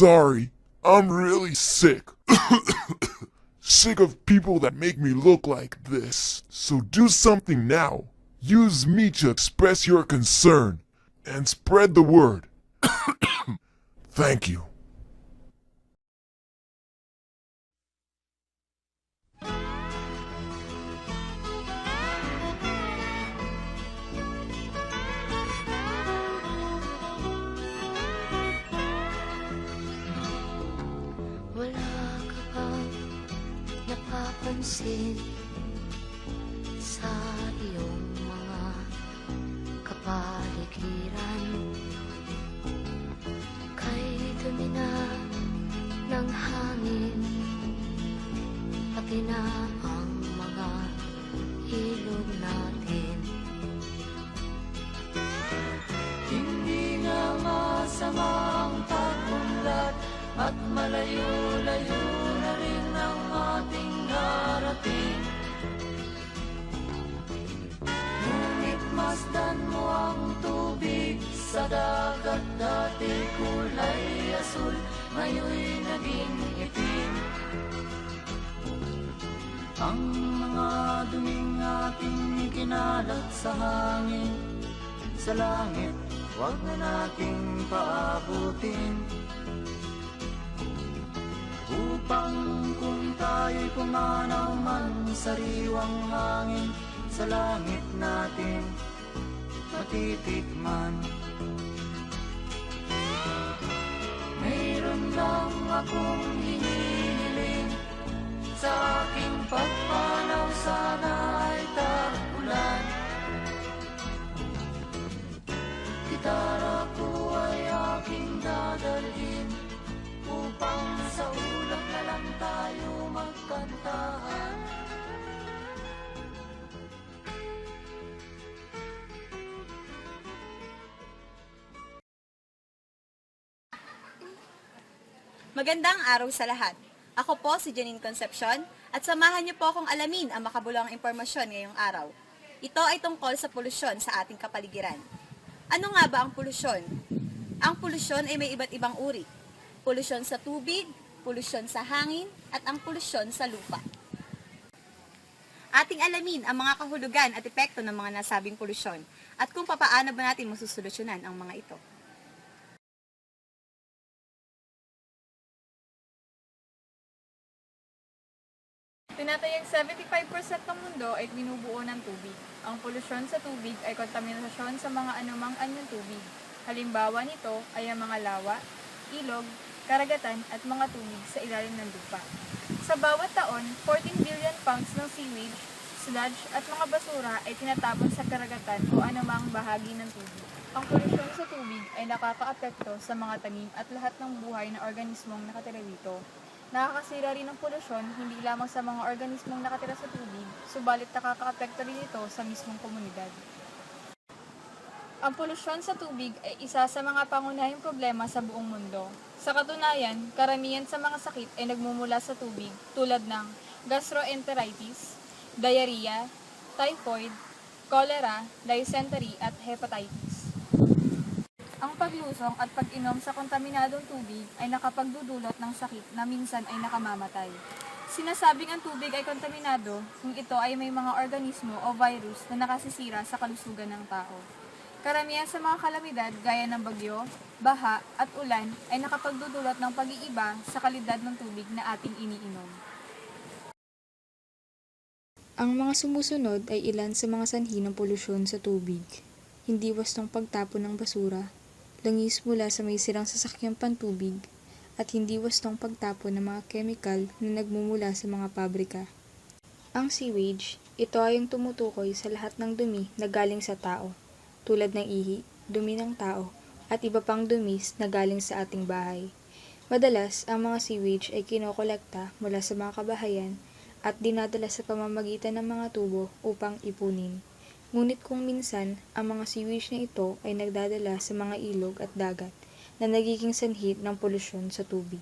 sorry. I'm really sick. Sick of people that make me look like this. So do something now. Use me to express your concern and spread the word. Thank you. Wala ka bang napapansin sa iyong mga kapaligiran? Kay dumi na ng hangin, pati na ang mga ilog natin. Hindi nga masamang pag-unlad at malayo-layo na rin ang ating narating. Ngunit masdan mo ang tubig sa dagat, dati kulay asul, ngayon'y naging itim. Ang mga duming ating kinalat sa hangin, sa langit, huwag na nating paabutin. Upang kung tayo'y pumanaw man sa sariwang hangin, sa langit natin matitikman. Mayroon lang akong hinihiling, sa aking pagpanaw sana ay tag-ulan. Gitara ko ay aking dadalhin, upang sa ulap na lang tayo magkantahan. Magandang araw sa lahat. Ako po si Janine Concepcion at samahan niyo po akong alamin ang makabuluhang impormasyon ngayong araw. Ito ay tungkol sa polusyon sa ating kapaligiran. Ano nga ba ang polusyon? Ang polusyon ay may iba't ibang uri. Polusyon sa tubig, polusyon sa hangin, at ang polusyon sa lupa. Ating alamin ang mga kahulugan at epekto ng mga nasabing polusyon at kung papaano ba natin masusolusyonan ang mga ito. Tinatayang 75% ng mundo ay binubuo ng tubig. Ang polusyon sa tubig ay kontaminasyon sa mga anumang anyong tubig. Halimbawa nito ay ang mga lawa, ilog, karagatan at mga tubig sa ilalim ng lupa. Sa bawat taon, 14 billion pounds ng sewage, sludge at mga basura ay tinatapon sa karagatan o anumang bahagi ng tubig. Ang polusyon sa tubig ay nakakaapekto sa mga tanim at lahat ng buhay na organismong nakatira dito. Nakakasira rin ng polusyon hindi lamang sa mga organismong nakatira sa tubig, subalit nakakaapekto rin ito sa mismong komunidad. Ang polusyon sa tubig ay isa sa mga pangunahing problema sa buong mundo. Sa katunayan, karamihan sa mga sakit ay nagmumula sa tubig tulad ng gastroenteritis, diarrhea, typhoid, cholera, dysentery at hepatitis. Ang paglusong at pag-inom sa kontaminadong tubig ay nakapagdudulot ng sakit na minsan ay nakamamatay. Sinasabing ang tubig ay kontaminado kung ito ay may mga organismo o virus na nakasisira sa kalusugan ng tao. Karamihan sa mga kalamidad gaya ng bagyo, baha at ulan ay nakapagdudulot ng pag-iiba sa kalidad ng tubig na ating iniinom. Ang mga sumusunod ay ilan sa mga sanhi ng polusyon sa tubig. Hindi wastong pagtapon ng basura, langis mula sa may sirang sasakyang pantubig, at hindi wastong pagtapon ng mga kemikal na nagmumula sa mga pabrika. Ang sewage, ito ay yung tumutukoy sa lahat ng dumi na galing sa tao, tulad ng ihi, dumi ng tao, at iba pang dumis na galing sa ating bahay. Madalas, ang mga sewage ay kinokolekta mula sa mga kabahayan at dinadala sa pamamagitan ng mga tubo upang ipunin. Ngunit kung minsan, ang mga sewage na ito ay nagdadala sa mga ilog at dagat na nagiging sanhi ng polusyon sa tubig.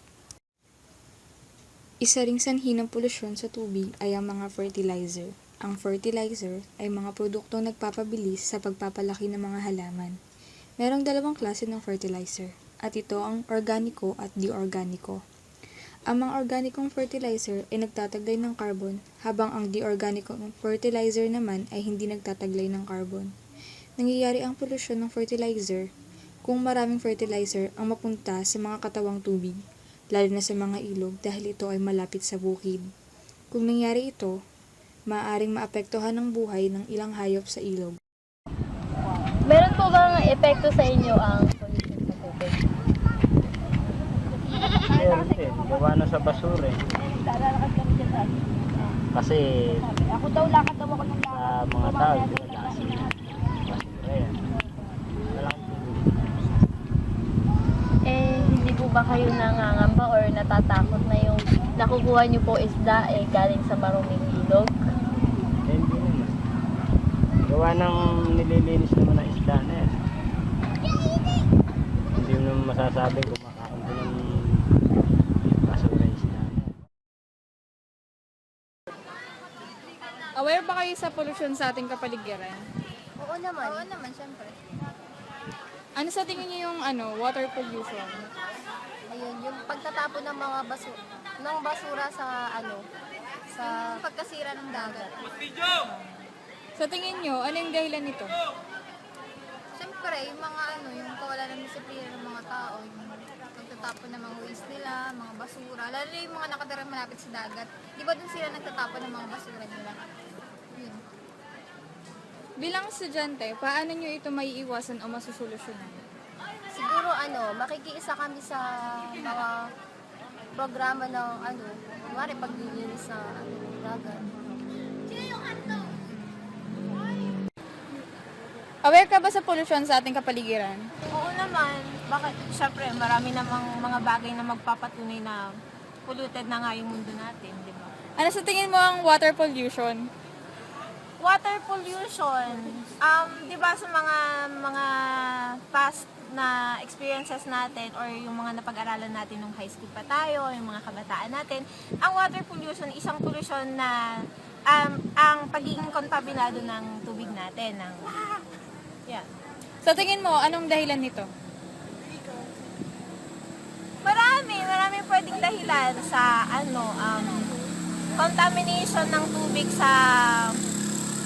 Isa ring sanhi ng polusyon sa tubig ay ang mga fertilizer. Ang fertilizer ay mga produktong nagpapabilis sa pagpapalaki ng mga halaman. Merong dalawang klase ng fertilizer, at ito ang organiko at di-organiko. Ang mga organikong fertilizer ay nagtataglay ng carbon, habang ang di-organikong fertilizer naman ay hindi nagtataglay ng carbon. Nangyayari ang polusyon ng fertilizer kung maraming fertilizer ang mapunta sa mga katawang tubig, lalo na sa mga ilog dahil ito ay malapit sa bukid. Kung nangyari ito, maaaring maapektuhan ang buhay ng ilang hayop sa ilog. Meron po bang epekto sa inyo ang pollution sa tubig? Meron din. Gawa na sa basura eh. Kasi sa mga tao, dinadaan sila basura yan. Malaking tubig. Hindi po ba kayo nangangamba or natatakot na yung nakukuha niyo po isda galing sa maruming ilog? Hindi naman. Gawa ng nililinis naman ng isda na yan. Hindi mo naman masasabing kumakain ko ng basura isda na yan. Aware ba kayo sa pollution sa ating kapaligiran? Oo naman, syempre. Ano sa tingin niyo yung water pollution? Ayun, yung pagtatapon ng mga basura sa sa pagkasira ng dagat. Sa tingin niyo, ano yung dahilan nito? Siyempre, yung mga yung kawalan ng disiplina ng mga tao, yung pagtatapon ng mga waste nila, mga basura, lalo na yung mga nakatira malapit sa dagat. Di ba dun sila nagtatapon ng mga basura nila? Yun. Bilang estudyante, paano niyo ito maiiwasan o masusolusyonan? Siguro makikiisa kami sa mga programa ng kunwari paglilinis sa dagat. Aware ka ba sa pollution sa ating kapaligiran? Oo naman. Bakit? Siyempre, marami namang mga bagay na magpapatunay na polluted na nga yung mundo natin, di ba? Ano sa tingin mo ang water pollution? Water pollution, di ba sa mga past na experiences natin or yung mga napag-aralan natin nung high school pa tayo, yung mga kabataan natin, ang water pollution, isang pollution na ang pagiging kontaminado ng tubig natin. Yeah. Sa tingin mo, anong dahilan nito? Marami pwedeng dahilan sa contamination ng tubig sa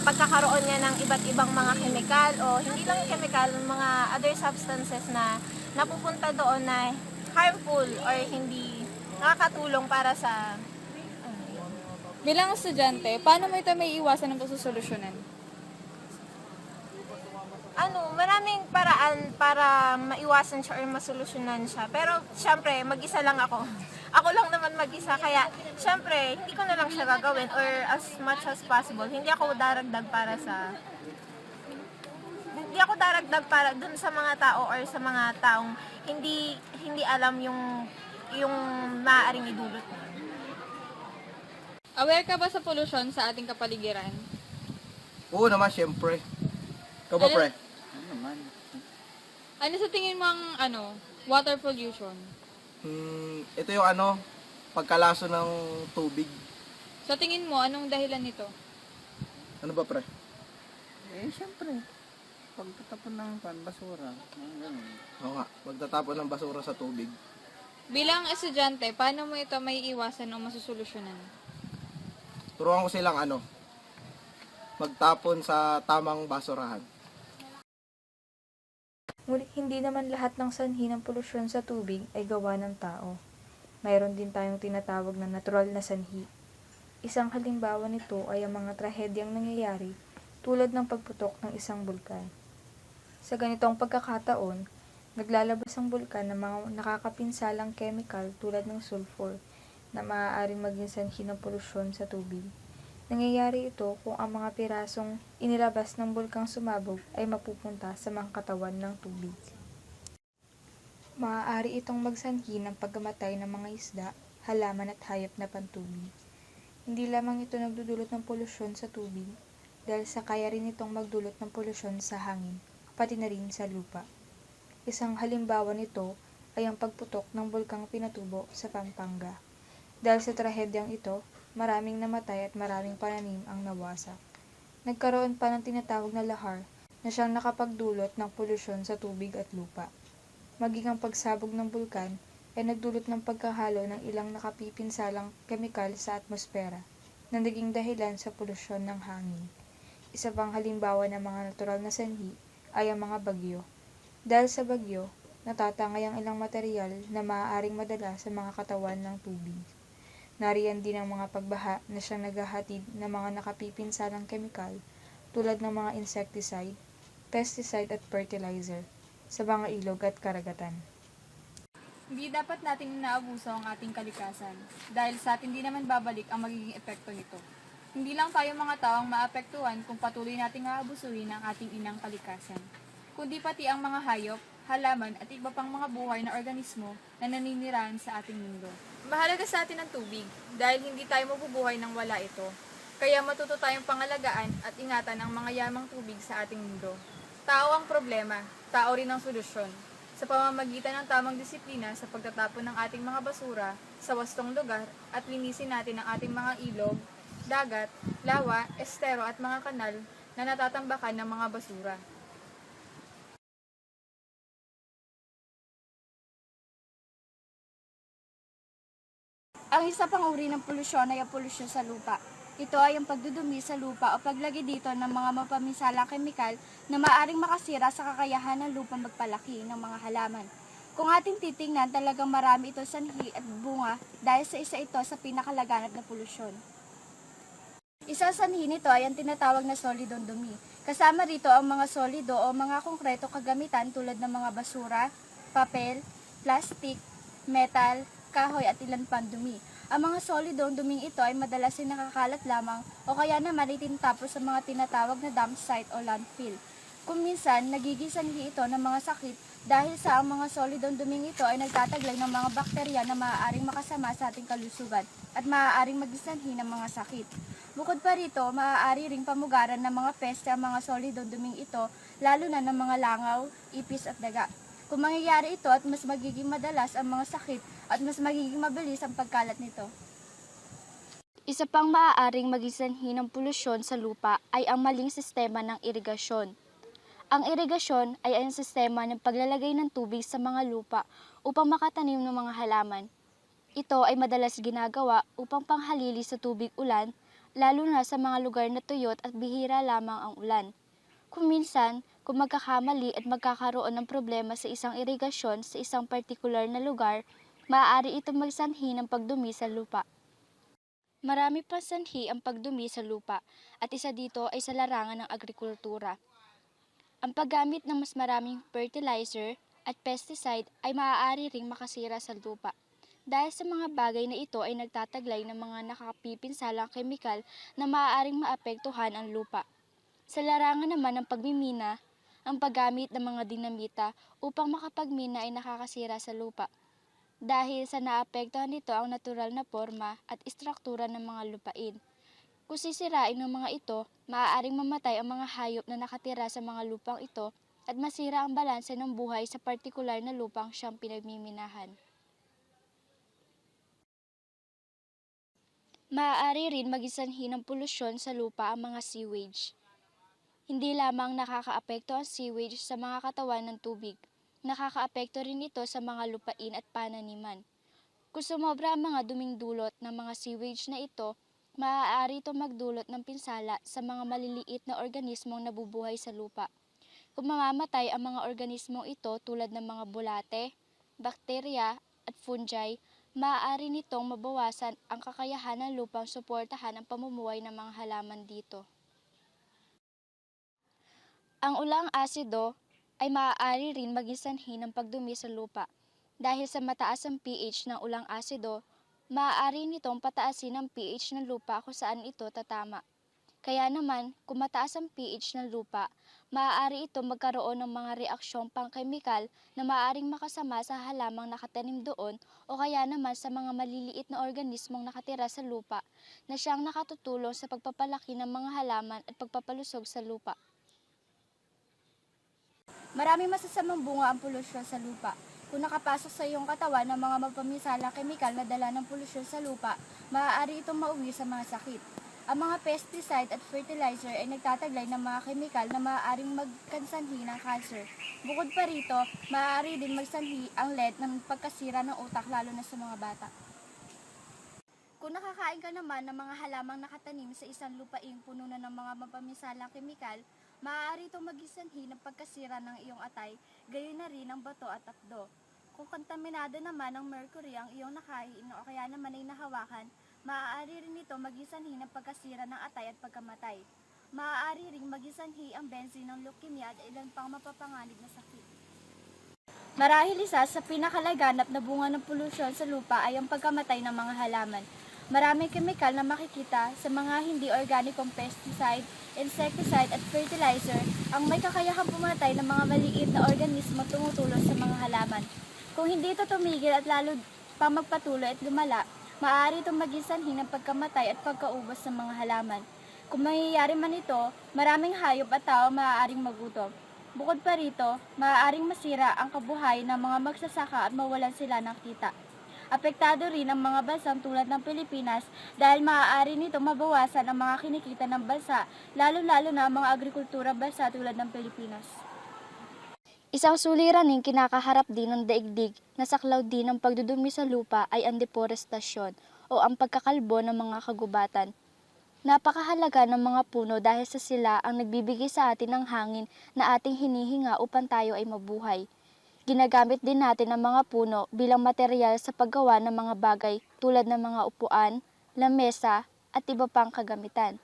pagkakaroon niya ng iba't ibang mga chemical o hindi lang chemical, mga other substances na napupunta doon na harmful or hindi nakakatulong para sa Bilang estudyante, paano mo ito may iwasan ng pagsusolusyonan? maraming paraan para maiwasan siya or masolusyonan siya. Pero, syempre, mag-isa lang ako. Ako lang naman mag-isa. Kaya, syempre, hindi ko na lang siya gagawin or as much as possible. Hindi ako daragdag para dun sa mga tao or sa mga taong hindi alam yung maaaring idulot niya. Aware ka ba sa pollution sa ating kapaligiran? Oo naman, syempre. Ikaw ba, Ano- pre? Ano sa tingin mo ang water pollution? Ito yung pagkalaso ng tubig. Sa tingin mo, anong dahilan nito? Ano ba, pre? Siyempre. Pagtatapon ng basura. Ganun. Oo nga, magtatapon ng basura sa tubig. Bilang estudyante, paano mo ito may iwasan o masusolusyonan? Turuan ko silang magtapon sa tamang basurahan. Ngunit hindi naman lahat ng sanhi ng polusyon sa tubig ay gawa ng tao. Mayroon din tayong tinatawag na natural na sanhi. Isang halimbawa nito ay ang mga trahedyang nangyayari tulad ng pagputok ng isang bulkan. Sa ganitong pagkakataon, naglalabas ang bulkan ng mga nakakapinsalang chemical tulad ng sulfur na maaaring maging sanhi ng polusyon sa tubig. Nangyayari ito kung ang mga pirasong inilabas ng bulkang sumabog ay mapupunta sa mga katawan ng tubig. Maaari itong magsanhi ng pagkamatay ng mga isda, halaman at hayop na pantubig. Hindi lamang ito nagdudulot ng polusyon sa tubig, dahil sa kaya rin itong magdulot ng polusyon sa hangin, pati na rin sa lupa. Isang halimbawa nito ay ang pagputok ng bulkang Pinatubo sa Pampanga. Dahil sa trahedyang ito, maraming namatay at maraming pananim ang nawasak. Nagkaroon pa ng tinatawag na lahar na siyang nakapagdulot ng polusyon sa tubig at lupa. maging ang pagsabog ng bulkan ay nagdulot ng pagkahalo ng ilang nakapipinsalang kemikal sa atmosfera na naging dahilan sa polusyon ng hangin. Isa pang halimbawa ng mga natural na sanhi ay ang mga bagyo. Dahil sa bagyo, natatangay ang ilang material na maaaring madala sa mga katawan ng tubig. Nariyan din ang mga pagbaha na siyang naghahatid ng mga nakapipinsalang kemikal tulad ng mga insecticide, pesticide at fertilizer sa mga ilog at karagatan. Hindi dapat nating inaabuso ang ating kalikasan dahil sa atin di naman babalik ang magiging epekto nito. Hindi lang tayo mga tao ang maapektuhan kung patuloy nating aabusuhin ang ating inang kalikasan, kundi pati ang mga hayop, halaman at iba pang mga buhay na organismo na naninirahan sa ating mundo. Mahalaga sa atin ang tubig dahil hindi tayo mabubuhay nang wala ito. Kaya matuto tayong pangalagaan at ingatan ang mga yamang tubig sa ating mundo. Tao ang problema, tao rin ang solusyon. Sa pamamagitan ng tamang disiplina sa pagtatapon ng ating mga basura sa wastong lugar at linisin natin ang ating mga ilog, dagat, lawa, estero at mga kanal na natatambakan ng mga basura. Ang isa pang uri ng polusyon ay ang polusyon sa lupa. Ito ay ang pagdudumi sa lupa o paglagay dito ng mga mapamisalang kemikal na maaaring makasira sa kakayahan ng lupang magpalaki ng mga halaman. Kung ating titingnan, talagang marami ito sanhi at bunga dahil sa isa ito sa pinakalaganap na polusyon. Isa sanhi nito ay ang tinatawag na solidong dumi. Kasama rito ang mga solido o mga konkreto kagamitan tulad ng mga basura, papel, plastik, metal, kahoy at ilan pang dumi. Ang mga solidong duming ito ay madalas ay nakakalat lamang o kaya naman ay tinatapos sa mga tinatawag na dump site o landfill. Kung minsan, nagiging sanhi ito ng mga sakit dahil sa ang mga solidong duming ito ay nagtataglay ng mga bakterya na maaaring makasama sa ating kalusugan at maaaring magisanhi ng mga sakit. Bukod pa rito, maaari ring pamugaran ng mga peste ang mga solidong duming ito, lalo na ng mga langaw, ipis at daga. Kung mangyayari ito at mas magiging madalas ang mga sakit at mas magiging mabilis ang pagkalat nito. Isa pang maaaring maging sanhi ng polusyon sa lupa ay ang maling sistema ng irigasyon. Ang irigasyon ay ang sistema ng paglalagay ng tubig sa mga lupa upang makatanim ng mga halaman. Ito ay madalas ginagawa upang panghalili sa tubig ulan, lalo na sa mga lugar na tuyot at bihira lamang ang ulan. Kung minsan, kung magkakamali at magkakaroon ng problema sa isang irigasyon sa isang partikular na lugar, maaari itong magsanhi ng pagdumi sa lupa. Marami pa sanhi ang pagdumi sa lupa at isa dito ay sa larangan ng agrikultura. Ang paggamit ng mas maraming fertilizer at pesticide ay maaari ring makasira sa lupa. Dahil sa mga bagay na ito ay nagtataglay ng mga nakapipinsalang kemikal na maaaring maapektuhan ang lupa. Sa larangan naman ng pagmimina, ang paggamit ng mga dinamita upang makapagmina ay nakakasira sa lupa. Dahil sa naapektuhan nito ang natural na forma at istruktura ng mga lupain. Kung sisirain ng mga ito, maaaring mamatay ang mga hayop na nakatira sa mga lupang ito at masira ang balanse ng buhay sa partikular na lupang siyang pinagmiminahan. Maaari rin maging sanhi ng polusyon sa lupa ang mga sewage. Hindi lamang nakakaapekto ang sewage sa mga katawan ng tubig, nakakaapekto rin ito sa mga lupain at pananiman. Kung sumobra ang mga duming dulot ng mga sewage na ito, maaari itong magdulot ng pinsala sa mga maliliit na organismong nabubuhay sa lupa. Kung mamamatay ang mga organismong ito tulad ng mga bulate, bakterya at fungi, maaari nitong mabawasan ang kakayahan ng lupang suportahan ang pamumuhay ng mga halaman dito. Ang ulang asido ay maaari rin maging sanhi ng pagdumi sa lupa. Dahil sa mataas ang pH ng ulang asido, maaari nitong pataasin ang pH ng lupa kung saan ito tatama. Kaya naman, kung mataas ang pH ng lupa, maaari ito magkaroon ng mga reaksyong pangkemikal na maaaring makasama sa halamang nakatanim doon o kaya naman sa mga maliliit na organismong nakatira sa lupa na siyang nakatutulong sa pagpapalaki ng mga halaman at pagpapalusog sa lupa. Maraming masasamang bunga ang polusyon sa lupa. Kung nakapasok sa iyong katawan ng mga mapamisalang kemikal na dala ng polusyon sa lupa, maaari itong mauwi sa mga sakit. Ang mga pesticide at fertilizer ay nagtataglay ng mga kemikal na maaaring magkansanhi ng cancer. Bukod pa rito, maaari din magsanhi ang lead ng pagkasira ng utak lalo na sa mga bata. Kung nakakain ka naman ng mga halamang nakatanim sa isang lupaing puno na ng mga mapamisalang kemikal, maaari itong magisanhi ng pagkasira ng iyong atay, gayon na rin ang bato at apdo. Kung kontaminado naman ng mercury ang iyong nakain o kaya naman ay nahawakan, maaari rin ito magisanhi ng pagkasira ng atay at pagkamatay. Maaari ring magisanhi ang benzene ng leukemia at ilan pang mapapanganib na sakit. Marahil isa sa pinakalaganap na bunga ng polusyon sa lupa ay ang pagkamatay ng mga halaman. Maraming kemikal na makikita sa mga hindi organikong pesticide, insecticide at fertilizer ang may kakayahang pumatay ng mga maliit na organismo tumutulos sa mga halaman. Kung hindi ito tumigil at lalo pang magpatuloy at lumala, maaari itong maging sanhi ng pagkamatay at pagkaubos ng mga halaman. Kung mangyayari man ito, maraming hayop at tao maaaring magutom. Bukod pa rito, maaaring masira ang kabuhayan ng mga magsasaka at mawalan sila ng kita. Apektado rin ang mga bansang tulad ng Pilipinas dahil maaari nito mabawasan ang mga kinikita ng bansa, lalo-lalo na ang mga agrikultura bansa tulad ng Pilipinas. Isang suliraning kinakaharap din ng daigdig na saklaw din ng pagdudumi sa lupa ay ang deforestasyon o ang pagkakalbo ng mga kagubatan. Napakahalaga ng mga puno dahil sa sila ang nagbibigay sa atin ng hangin na ating hinihinga upang tayo ay mabuhay. Ginagamit din natin ang mga puno bilang material sa paggawa ng mga bagay tulad ng mga upuan, lamesa at iba pang kagamitan.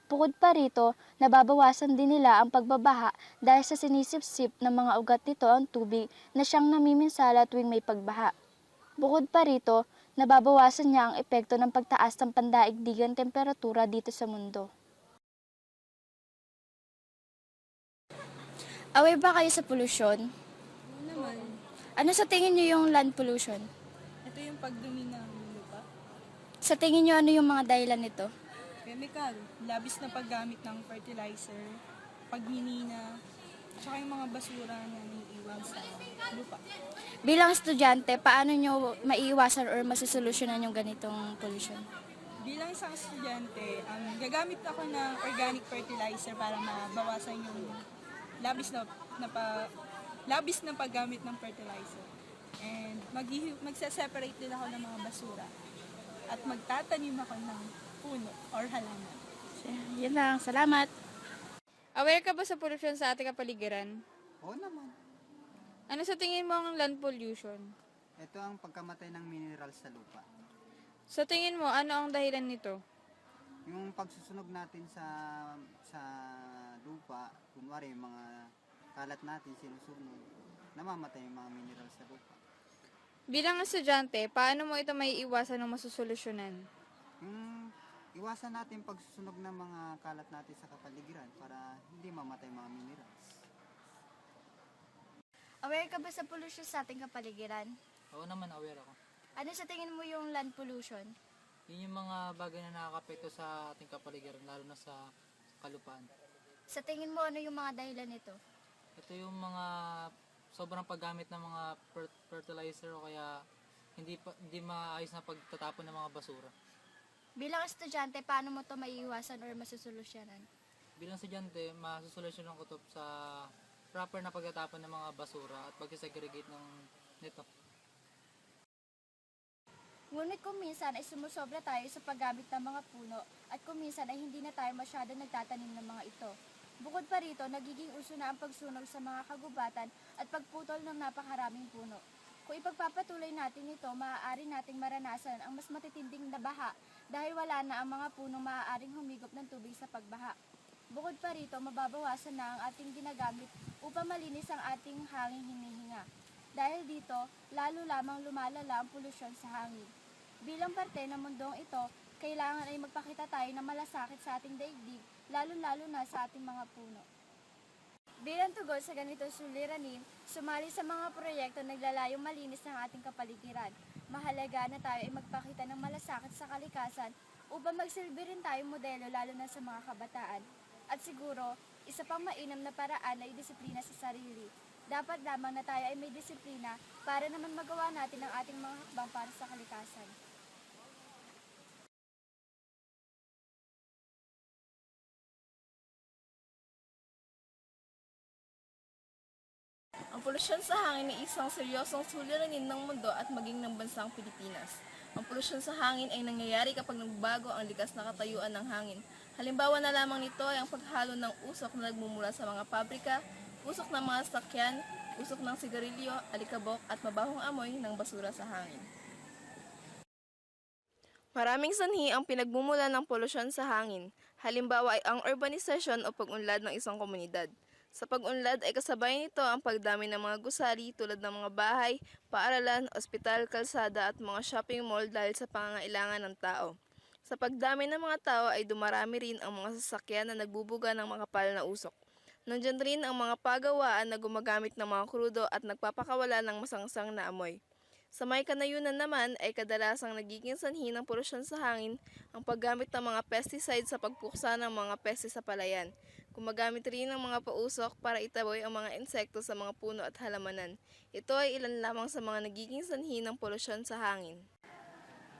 Bukod pa rito, nababawasan din nila ang pagbabaha dahil sa sinisipsip ng mga ugat nito ang tubig na siyang namiminsala tuwing may pagbaha. Bukod pa rito, nababawasan niya ang epekto ng pagtaas ng pandaigdigang temperatura dito sa mundo. Aware ba kayo sa polusyon? Naman, Ano sa tingin niyo yung land pollution? ito yung pagdumi ng lupa. Sa tingin niyo ano yung mga dahilan nito? Chemical, labis na paggamit ng fertilizer, pagminina, tsaka yung mga basura na naiiwan sa lupa. Bilang estudyante, paano niyo maiiwasan or masusolusyonan yung ganitong pollution? Bilang isang estudyante, gagamit ako ng organic fertilizer para mabawasan yung labis na paggamit ng fertilizer. And magse-separate din ako ng mga basura. At magtatanim ako ng puno or halaman. Yan lang, salamat! Aware ka ba sa pollution sa ating kapaligiran? Oo naman. Ano sa tingin mo ang land pollution? Ito ang pagkamatay ng mineral sa lupa. Sa tingin mo, ano ang dahilan nito? Yung pagsusunog natin sa lupa, kunwari yung mga kalat natin sinusunog, namamatay yung mga mineral sa lupa. Bilang estudyante, paano mo ito may iwasan o masusolusyonan? Yung iwasan natin pagsusunog ng mga kalat natin sa kapaligiran para hindi mamatay mga minerals. Aware ka ba sa pollution sa ating kapaligiran? Oo naman, aware ako. Ano sa tingin mo yung land pollution? Yun yung mga bagay na nakakapekto sa ating kapaligiran, lalo na sa kalupaan. Sa tingin mo ano yung mga dahilan nito? Ito yung mga sobrang paggamit ng mga fertilizer o kaya hindi maayos na pagtatapon ng mga basura. Bilang estudyante, paano mo to maiiwasan or masusolusyonan? Bilang estudyante, masusolusyonan ko to sa proper na pagtatapon ng mga basura at pag-segregate nito. Ngunit kung minsan ay sumusobra tayo sa paggamit ng mga puno at kung minsan ay hindi na tayo masyado nagtatanim ng mga ito. Bukod pa rito, nagiging uso na ang pagsunog sa mga kagubatan at pagputol ng napakaraming puno. Kung ipagpapatuloy natin ito, maaari nating maranasan ang mas matitinding na baha dahil wala na ang mga punong maaaring humigop ng tubig sa pagbaha. Bukod pa rito, mababawasan na ang ating ginagamit upang malinis ang ating hangin hinihinga. Dahil dito, lalo lamang lumalala ang polusyon sa hangin. Bilang parte ng mundong ito, kailangan ay magpakita tayo ng malasakit sa ating daigdig, lalo-lalo na sa ating mga puno. Bilang tugon sa ganitong suliranin, sumali sa mga proyekto naglalayong malinis ng ating kapaligiran. Mahalaga na tayo ay magpakita ng malasakit sa kalikasan upang magsilbi rin tayong modelo lalo na sa mga kabataan. At siguro, isa pang mainam na paraan ay disiplina sa sarili. Dapat lamang na tayo ay may disiplina para naman magawa natin ang ating mga hakbang para sa kalikasan. polusyon sa hangin ay isang seryosong suliranin ng mundo at maging ng bansang Pilipinas. Ang polusyon sa hangin ay nangyayari kapag nagbago ang likas na katayuan ng hangin. Halimbawa na lamang nito ay ang paghalo ng usok na nagmumula sa mga pabrika, usok ng mga sasakyan, usok ng sigarilyo, alikabok at mabahong amoy ng basura sa hangin. Maraming sanhi ang pinagmumula ng polusyon sa hangin. Halimbawa ay ang urbanisasyon o pag-unlad ng isang komunidad. Sa pag-unlad ay kasabay nito ang pagdami ng mga gusali tulad ng mga bahay, paaralan, ospital, kalsada at mga shopping mall dahil sa pangangailangan ng tao. Sa pagdami ng mga tao ay dumarami rin ang mga sasakyan na nagbubuga ng makapal na usok. Nandiyan rin ang mga pagawaan na gumagamit ng mga krudo at nagpapakawala ng masangsang na amoy. Sa may kanayunan naman ay kadalasang nagiging sanhi ng polusyon sa hangin ang paggamit ng mga pesticide sa pagpuksa ng mga peste sa palayan. Gumagamit rin ng mga pausok para itaboy ang mga insekto sa mga puno at halamanan. Ito ay ilan lamang sa mga nagiging sanhi ng polusyon sa hangin.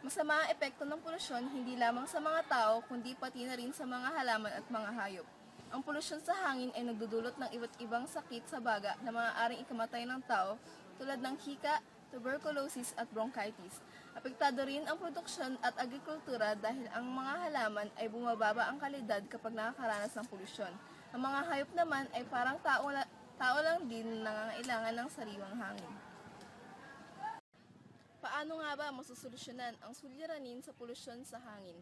Masama ang epekto ng polusyon hindi lamang sa mga tao kundi pati na rin sa mga halaman at mga hayop. Ang polusyon sa hangin ay nagdudulot ng iba't ibang sakit sa baga na maaaring ikamatay ng tao tulad ng hika, tuberculosis at bronchitis. Apektado rin ang produksyon at agrikultura dahil ang mga halaman ay bumababa ang kalidad kapag nakakaranas ng polusyon. Ang mga hayop naman ay parang tao lang din nangangailangan ng sariwang hangin. Paano nga ba masusolusyonan ang suliranin sa polusyon sa hangin?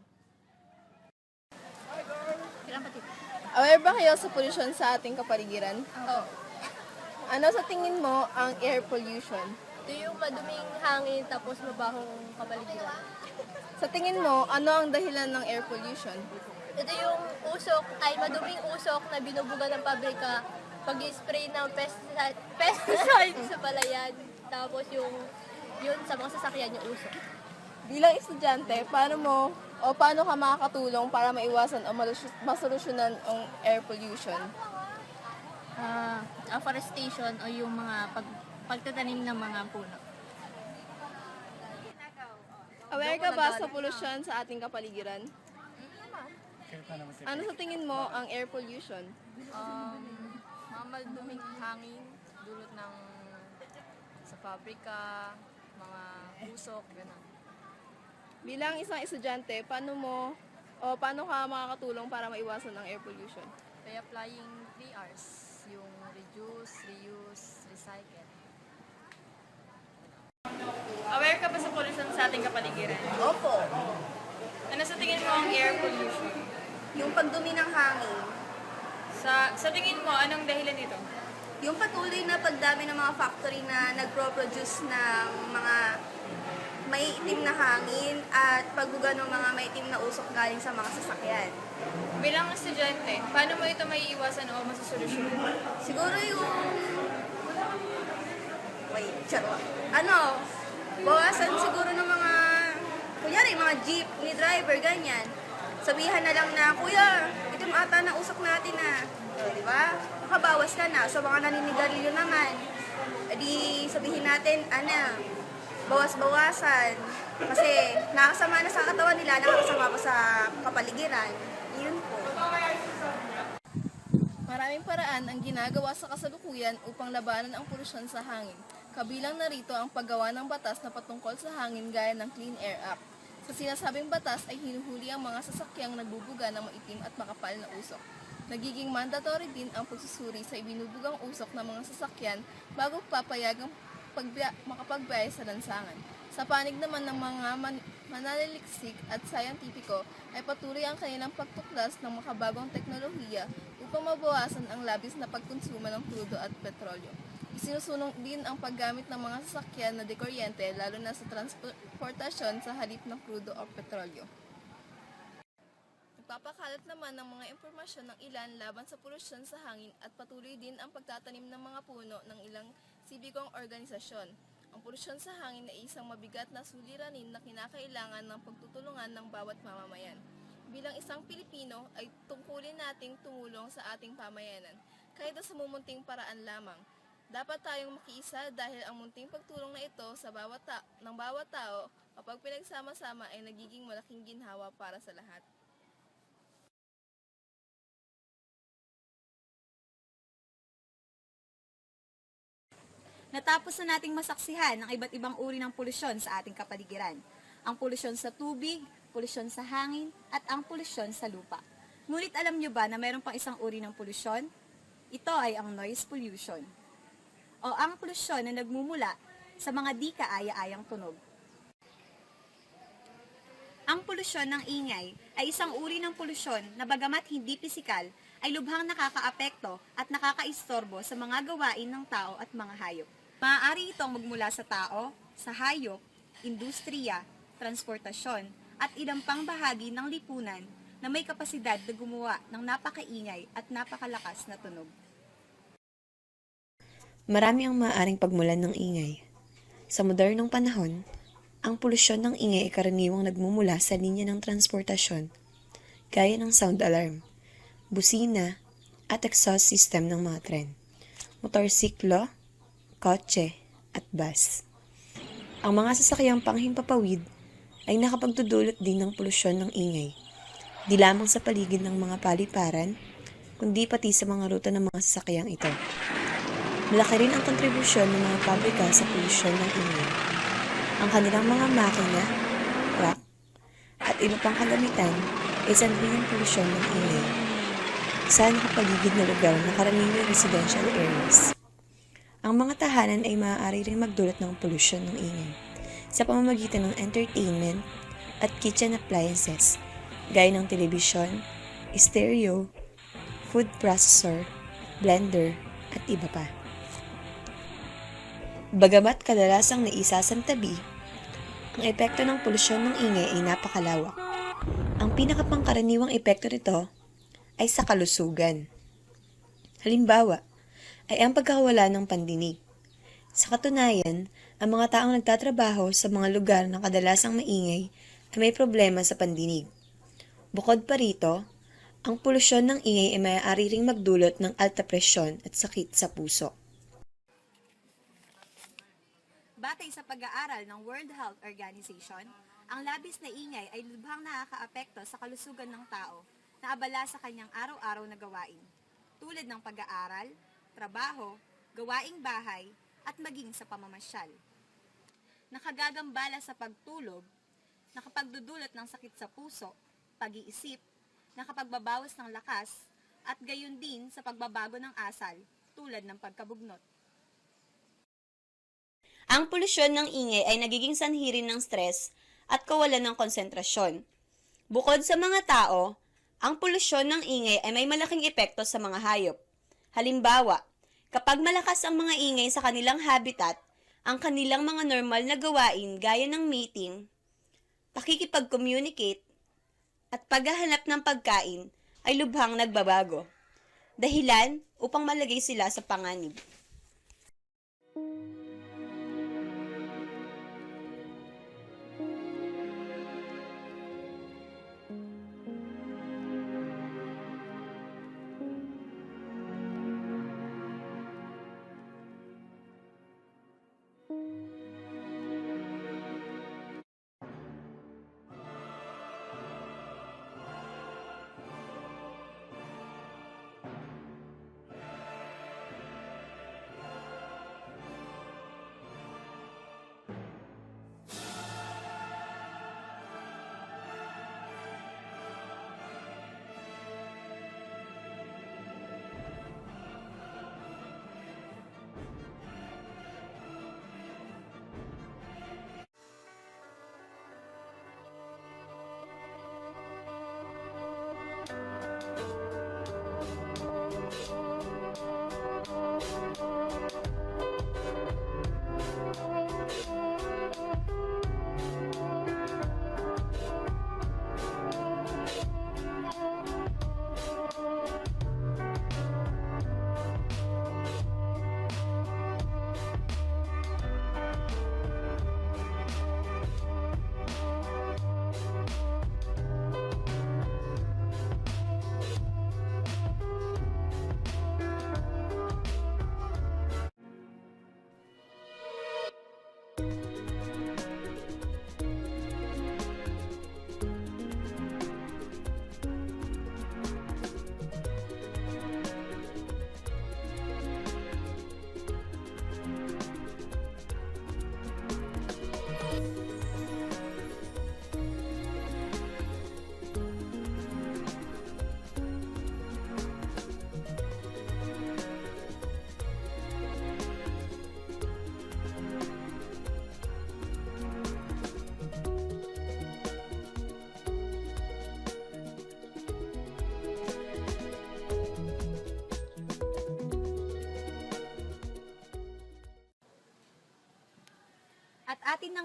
Aware ba kayo sa polusyon sa ating kapaligiran? Oo. Ano sa tingin mo ang air pollution? Ito yung maduming hangin tapos mabahong kapaligiran. Sa tingin mo, ano ang dahilan ng air pollution? Ito yung usok, ay maduming usok na binubuga ng pabrika pag-spray ng pesticide sa palayan. Tapos yun sa mga sasakyan yung usok. Bilang estudyante, paano ka makakatulong para maiwasan o masolusyonan ang air pollution? Afforestation o yung mga pagtatanim ng mga puno. Aware ka ba sa polusyon sa ating kapaligiran? Ano sa tingin mo ang air pollution? Mamalduming hangin, dulot ng sa pabrika, mga usok, gano'n. Bilang isang estudyante, paano ka makakatulong para maiwasan ang air pollution? By applying 3 Rs, yung reduce, reuse, recycle. Aware ka ba sa polusyon sa ating kapaligiran? Opo. Ano sa tingin mo ang air pollution? Yung pagdumi ng hangin. Sa tingin mo, anong dahilan nito? Yung patuloy na pagdami ng mga factory na nagpro-produce ng mga maiitim na hangin at pagbuga ng mga maiitim na usok galing sa mga sasakyan. Bilang estudyante, paano mo ito maiiwasan o masusolusyonan? Siguro yung... bawasan siguro ng mga... Kunyari, mga jeepney driver, ganyan. Sabihan na lang na, Kuya, ito yung ata na usok natin na. Di ba? Makabawas ka na. So, mga naninigarilyo naman. Di sabihin natin, bawas-bawasan. Kasi nakasama na sa katawan nila, nakasama pa sa kapaligiran. Yun po. Maraming paraan ang ginagawa sa kasalukuyan upang labanan ang polusyon sa hangin. Kabilang na rito ang paggawa ng batas na patungkol sa hangin gaya ng Clean Air Act. Sa sinasabing batas ay hinuhuli ang mga sasakyang nagbubuga ng maitim at makapal na usok. Nagiging mandatory din ang pagsusuri sa ibinubugang usok ng mga sasakyan bago papayagang makapagbiyahe sa lansangan. Sa panig naman ng mga mananaliksik at sayantipiko ay patuloy ang kanilang pagtuklas ng makabagong teknolohiya upang mabawasan ang labis na pagkonsuma ng krudo at petrolyo. Isinusulong din ang paggamit ng mga sasakyan na dekuryente lalo na sa transportasyon sa halip ng krudo o petrolyo. Nagpapakalat naman ng mga impormasyon ng ilan laban sa polusyon sa hangin at patuloy din ang pagtatanim ng mga puno ng ilang sibigong organisasyon. Ang polusyon sa hangin ay isang mabigat na suliranin na kinakailangan ng pagtutulungan ng bawat mamamayan. Bilang isang Pilipino ay tungkulin nating tumulong sa ating pamayanan, kahit sa mumunting paraan lamang. Dapat tayong makiisa dahil ang munting pagtulong na ito sa ng bawat tao kapag pinagsama-sama ay nagiging malaking ginhawa para sa lahat. Natapos na nating masaksihan ang iba't ibang uri ng polusyon sa ating kapaligiran. Ang polusyon sa tubig, polusyon sa hangin, at ang polusyon sa lupa. Ngunit alam nyo ba na mayroon pang isang uri ng polusyon? Ito ay ang noise pollution, o ang polusyon na nagmumula sa mga di kaaya-ayang tunog. Ang polusyon ng ingay ay isang uri ng polusyon na bagamat hindi pisikal, ay lubhang nakakaapekto at nakakaistorbo sa mga gawain ng tao at mga hayop. Maaari itong magmula sa tao, sa hayop, industriya, transportasyon, at ilang pang bahagi ng lipunan na may kapasidad na gumawa ng napakaingay at napakalakas na tunog. Marami ang maaaring pagmulan ng ingay. Sa modernong panahon, ang polusyon ng ingay ay karaniwang nagmumula sa linya ng transportasyon, gaya ng sound alarm, busina, at exhaust system ng mga tren, motorsiklo, kotse, at bus. Ang mga sasakyang panghimpapawid ay nakapagdudulot din ng polusyon ng ingay, di lamang sa paligid ng mga paliparan, kundi pati sa mga ruta ng mga sasakyang ito. Malaki rin ang kontribusyon ng mga pabrika sa polusyon ng ingay. Ang kanilang mga makina, truck, at iba pang kalamitan ay sanhi ng polusyon ng ingay sa nakapaligid na lugar na karaniwang residential areas. Ang mga tahanan ay maaari ring magdulot ng polusyon ng ingay sa pamamagitan ng entertainment at kitchen appliances gaya ng telebisyon, stereo, food processor, blender, at iba pa. Bagamat kadalasang naisasantabi, ang epekto ng polusyon ng ingay ay napakalawak. Ang pinakapangkaraniwang epekto nito ay sa kalusugan. Halimbawa, ay ang pagkakawala ng pandinig. Sa katunayan, ang mga taong nagtatrabaho sa mga lugar na kadalasang maingay ay may problema sa pandinig. Bukod pa rito, ang polusyon ng ingay ay maaari ring magdulot ng alta presyon at sakit sa puso. Batay sa pag-aaral ng World Health Organization, ang labis na ingay ay lubhang nakakaapekto sa kalusugan ng tao na abala sa kanyang araw-araw na gawain, tulad ng pag-aaral, trabaho, gawaing bahay, at maging sa pamamasyal. Nakagagambala sa pagtulog, nakapagdudulot ng sakit sa puso, pag-iisip, nakapagbabawas ng lakas, at gayon din sa pagbabago ng asal, tulad ng pagkabugnot. Ang polusyon ng ingay ay nagiging sanhi rin ng stress at kawalan ng konsentrasyon. Bukod sa mga tao, ang polusyon ng ingay ay may malaking epekto sa mga hayop. Halimbawa, kapag malakas ang mga ingay sa kanilang habitat, ang kanilang mga normal na gawain gaya ng mating, pakikipag-communicate, at paghahanap ng pagkain ay lubhang nagbabago. Dahilan upang malagay sila sa panganib.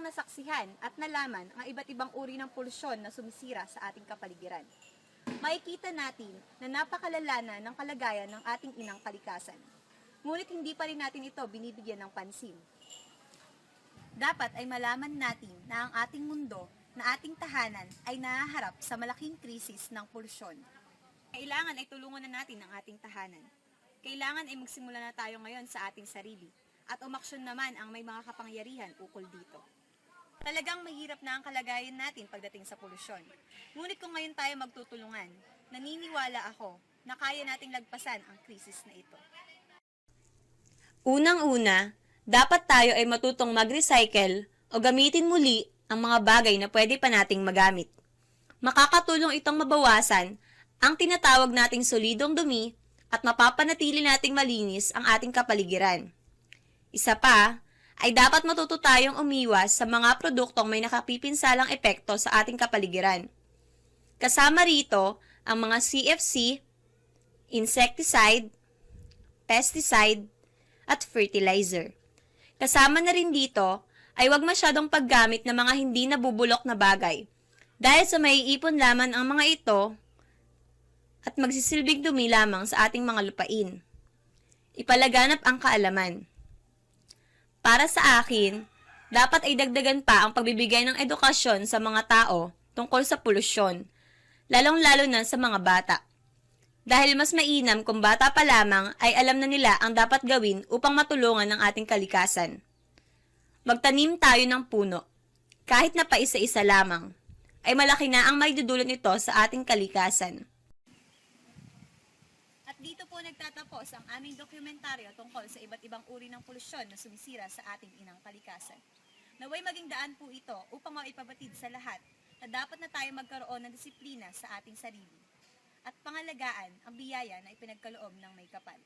nasaksihan at nalaman ang iba't ibang uri ng polusyon na sumisira sa ating kapaligiran. Makikita natin na napakalala na ng kalagayan ng ating inang kalikasan. Ngunit hindi pa rin natin ito binibigyan ng pansin. Dapat ay malaman natin na ang ating mundo, na ating tahanan ay nahaharap sa malaking krisis ng polusyon. Kailangan ay tulungan na natin ang ating tahanan. Kailangan ay magsimula na tayo ngayon sa ating sarili at umaksyon naman ang may mga kapangyarihan ukol dito. Talagang mahirap na ang kalagayan natin pagdating sa polusyon. Ngunit kung ngayon tayo magtutulungan, naniniwala ako na kaya nating lagpasan ang krisis na ito. Unang-una, dapat tayo ay matutong mag-recycle o gamitin muli ang mga bagay na pwede pa nating magamit. Makakatulong itong mabawasan ang tinatawag nating solidong dumi at mapapanatili nating malinis ang ating kapaligiran. Isa pa, ay dapat matuto tayong umiwas sa mga produktong may nakapipinsalang epekto sa ating kapaligiran. Kasama rito ang mga CFC, insecticide, pesticide, at fertilizer. Kasama na rin dito ay huwag masyadong paggamit ng mga hindi nabubulok na bagay dahil sa maiipon lamang ang mga ito at magsisilbing dumi lamang sa ating mga lupain. Ipalaganap ang kaalaman. Para sa akin, dapat ay dagdagan pa ang pagbibigay ng edukasyon sa mga tao tungkol sa polusyon, lalong-lalo na sa mga bata. Dahil mas mainam kung bata pa lamang ay alam na nila ang dapat gawin upang matulungan ang ating kalikasan. Magtanim tayo ng puno, kahit na paisa-isa lamang, ay malaki na ang maidudulot nito sa ating kalikasan. At dito po nagtatapos ang aming dokumentaryo tungkol sa iba't ibang uri ng polusyon na sumisira sa ating inang kalikasan. Naway maging daan po ito upang maipabatid sa lahat na dapat na tayo magkaroon ng disiplina sa ating sarili at pangalagaan ang biyaya na ipinagkaloob ng may kapal.